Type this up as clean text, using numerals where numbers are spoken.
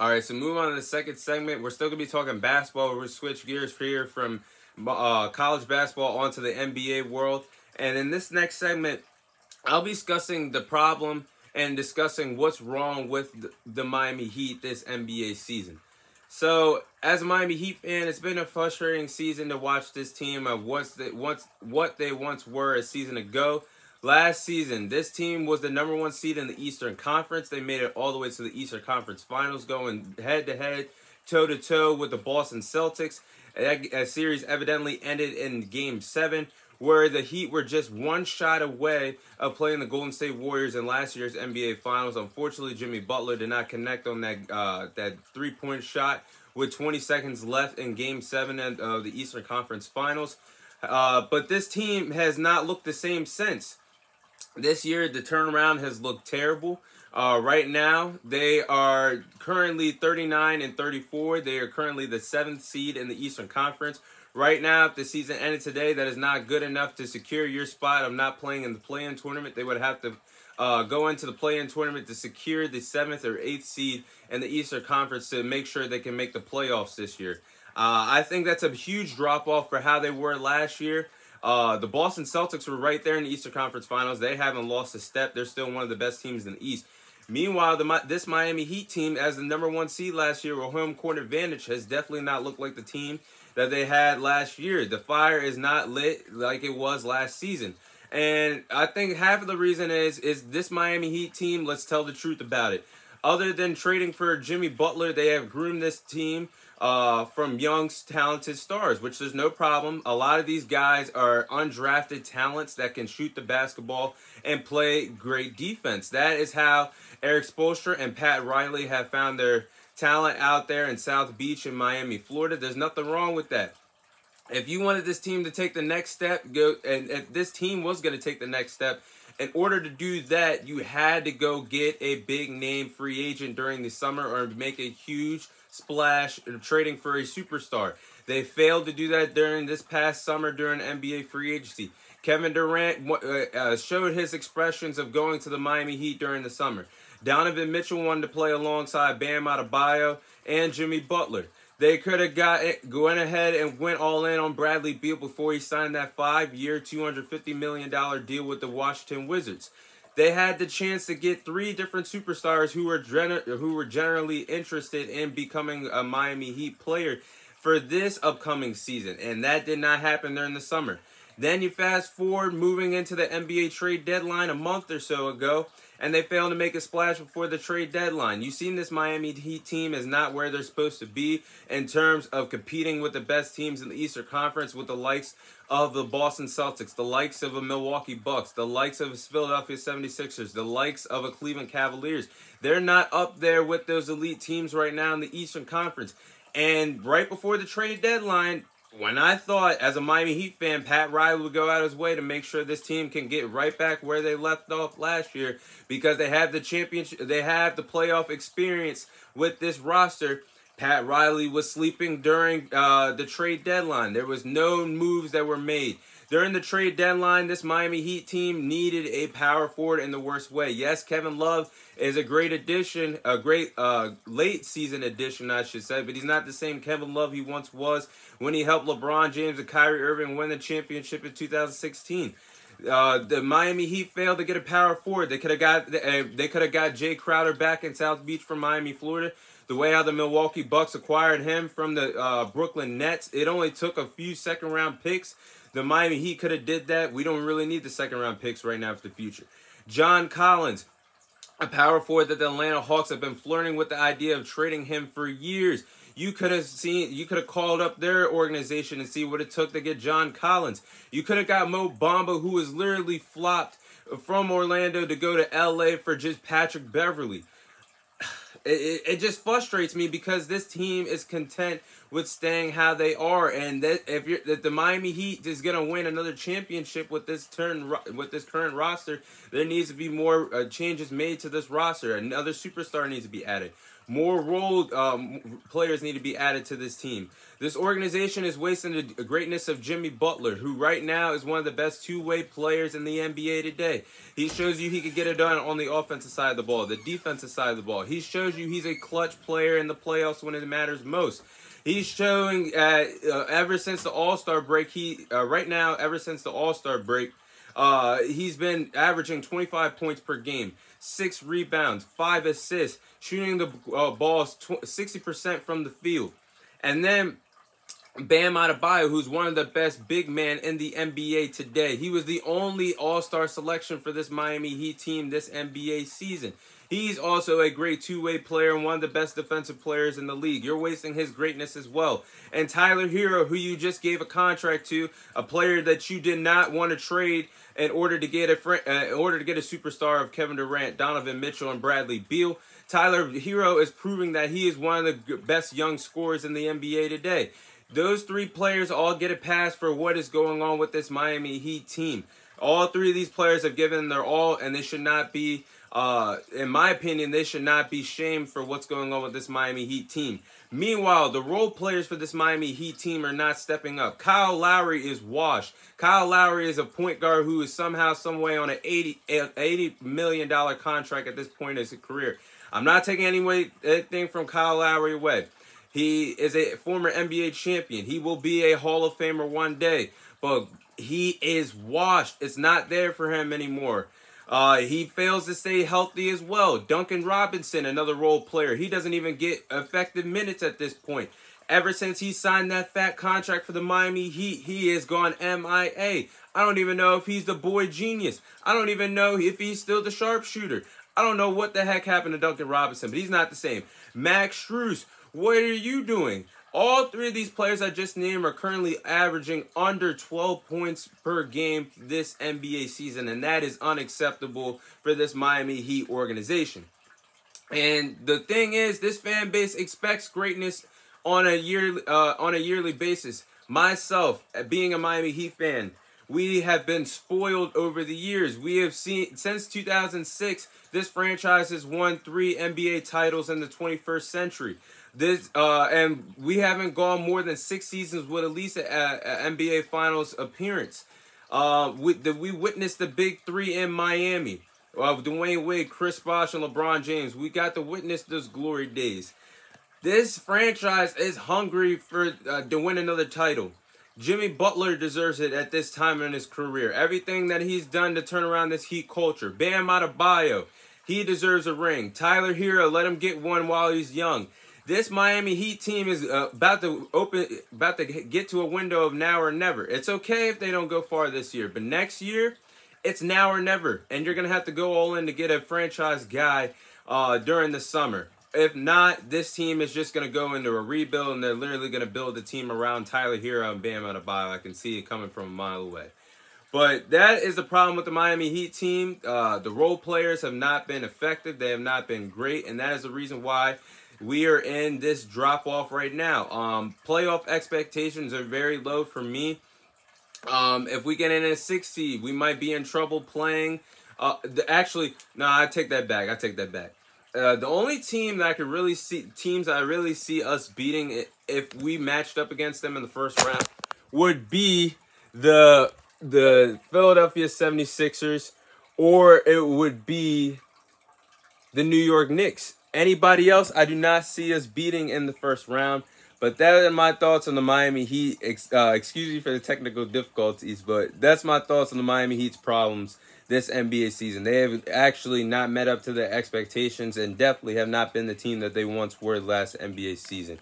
All right, so move on to the second segment. We're still going to be talking basketball. We're going to switch gears here from college basketball onto the NBA world. And in this next segment, I'll be discussing the problem and discussing what's wrong with the Miami Heat this NBA season. So, as a Miami Heat fan, it's been a frustrating season to watch this team of what they once were a season ago. Last season, this team was the number one seed in the Eastern Conference. They made it all the way to the Eastern Conference Finals, going head-to-head, toe-to-toe with the Boston Celtics. A series evidently ended in Game 7, where the Heat were just one shot away of playing the Golden State Warriors in last year's NBA Finals. Unfortunately, Jimmy Butler did not connect on that three-point shot with 20 seconds left in Game 7 of the Eastern Conference Finals. But this team has not looked the same since. This year, the turnaround has looked terrible. Right now, they are currently 39-34. They are currently the 7th seed in the Eastern Conference. Right now, if the season ended today, that is not good enough to secure your spot of not playing in the play-in tournament. They would have to go into the play-in tournament to secure the 7th or 8th seed in the Eastern Conference to make sure they can make the playoffs this year. I think that's a huge drop-off for how they were last year. The Boston Celtics were right there in the Eastern Conference Finals. They haven't lost a step. They're still one of the best teams in the East. Meanwhile, this Miami Heat team, as the number one seed last year with home court advantage, has definitely not looked like the team that they had last year. The fire is not lit like it was last season. And I think half of the reason is this Miami Heat team, let's tell the truth about it. Other than trading for Jimmy Butler, they have groomed this team from young, talented stars, which there's no problem. A lot of these guys are undrafted talents that can shoot the basketball and play great defense. That is how Eric Spoelstra and Pat Riley have found their talent out there in South Beach in Miami, Florida. There's nothing wrong with that. If you wanted this team to take the next step, and if this team was going to take the next step, in order to do that, you had to go get a big name free agent during the summer or make a huge splash trading for a superstar. They failed to do that during this past summer during NBA free agency. Kevin Durant showed his expressions of going to the Miami Heat during the summer. Donovan Mitchell wanted to play alongside Bam Adebayo and Jimmy Butler. They could have went ahead and went all in on Bradley Beal before he signed that 5-year, $250 million deal with the Washington Wizards. They had the chance to get 3 different superstars who were generally interested in becoming a Miami Heat player for this upcoming season, and that did not happen during the summer. Then you fast forward moving into the NBA trade deadline a month or so ago, and they failed to make a splash before the trade deadline. You've seen this Miami Heat team is not where they're supposed to be in terms of competing with the best teams in the Eastern Conference with the likes of the Boston Celtics, the likes of the Milwaukee Bucks, the likes of the Philadelphia 76ers, the likes of the Cleveland Cavaliers. They're not up there with those elite teams right now in the Eastern Conference. And right before the trade deadline, when I thought, as a Miami Heat fan, Pat Riley would go out his way to make sure this team can get right back where they left off last year because they have the championship, they have the playoff experience with this roster. Pat Riley was sleeping during the trade deadline. There was no moves that were made. During the trade deadline, this Miami Heat team needed a power forward in the worst way. Yes, Kevin Love is a great addition, a great late season addition, I should say, but he's not the same Kevin Love he once was when he helped LeBron James and Kyrie Irving win the championship in 2016. The Miami Heat failed to get a power forward. They could have got Jay Crowder back in South Beach from Miami, Florida. The way how the Milwaukee Bucks acquired him from the Brooklyn Nets, it only took a few second-round picks. The Miami Heat could have did that. We don't really need the second-round picks right now for the future. John Collins, a power forward that the Atlanta Hawks have been flirting with the idea of trading him for years. You could have called up their organization and see what it took to get John Collins. You could have got Mo Bamba, who was literally flopped from Orlando to go to LA for just Patrick Beverley. It just frustrates me because this team is content with staying how they are, and that if the Miami Heat is gonna win another championship with this current roster, there needs to be more changes made to this roster. Another superstar needs to be added. More role players need to be added to this team. This organization is wasting the greatness of Jimmy Butler, who right now is one of the best two-way players in the NBA today. He shows you he could get it done on the offensive side of the ball, the defensive side of the ball. He shows you he's a clutch player in the playoffs when it matters most. He's showing ever since the All-Star break, ever since the All-Star break, he's been averaging 25 points per game, 6 rebounds, 5 assists, shooting the balls 60% from the field. And then Bam Adebayo, who's one of the best big men in the NBA today. He was the only All-Star selection for this Miami Heat team this NBA season. He's also a great two-way player and one of the best defensive players in the league. You're wasting his greatness as well. And Tyler Hero, who you just gave a contract to, a player that you did not want to trade in order to get a superstar of Kevin Durant, Donovan Mitchell, and Bradley Beal. Tyler Hero is proving that he is one of the best young scorers in the NBA today. Those three players all get a pass for what is going on with this Miami Heat team. All three of these players have given their all, and they should not be, in my opinion, they should not be shamed for what's going on with this Miami Heat team. Meanwhile, the role players for this Miami Heat team are not stepping up. Kyle Lowry is washed. Kyle Lowry is a point guard who is somehow, some way on an $80 million contract at this point in his career. I'm not taking anything from Kyle Lowry away. He is a former NBA champion. He will be a Hall of Famer one day. But he is washed. It's not there for him anymore. He fails to stay healthy as well. Duncan Robinson, another role player. He doesn't even get effective minutes at this point. Ever since he signed that fat contract for the Miami Heat, he has gone MIA. I don't even know if he's the boy genius. I don't even know if he's still the sharpshooter. I don't know what the heck happened to Duncan Robinson, but he's not the same. Max Strus, what are you doing? All three of these players I just named are currently averaging under 12 points per game this NBA season, and that is unacceptable for this Miami Heat organization. And the thing is, this fan base expects greatness on a yearly basis. Myself, being a Miami Heat fan, we have been spoiled over the years. We have seen, since 2006, this franchise has won 3 NBA titles in the 21st century. And we haven't gone more than 6 seasons with at least an NBA Finals appearance. We witnessed the big 3 in Miami. Dwayne Wade, Chris Bosh, and LeBron James. We got to witness those glory days. This franchise is hungry to win another title. Jimmy Butler deserves it at this time in his career. Everything that he's done to turn around this Heat culture. Bam Adebayo, he deserves a ring. Tyler Hero, let him get one while he's young. This Miami Heat team is about to get to a window of now or never. It's okay if they don't go far this year, but next year, it's now or never. And you're going to have to go all in to get a franchise guy during the summer. If not, this team is just going to go into a rebuild, and they're literally going to build a team around Tyler Hero and Bam Adebayo. I can see it coming from a mile away. But that is the problem with the Miami Heat team. The role players have not been effective. They have not been great, and that is the reason why we are in this drop-off right now. Playoff expectations are very low for me. If we get in a 6 seed, we might be in trouble playing. I take that back. The only team that I could really see us beating if we matched up against them in the first round would be the Philadelphia 76ers, or it would be the New York Knicks. Anybody else, I do not see us beating in the first round. But that are my thoughts on the Miami Heat. Excuse me for the technical difficulties, but that's my thoughts on the Miami Heat's problems this NBA season. They have actually not met up to their expectations and definitely have not been the team that they once were last NBA season.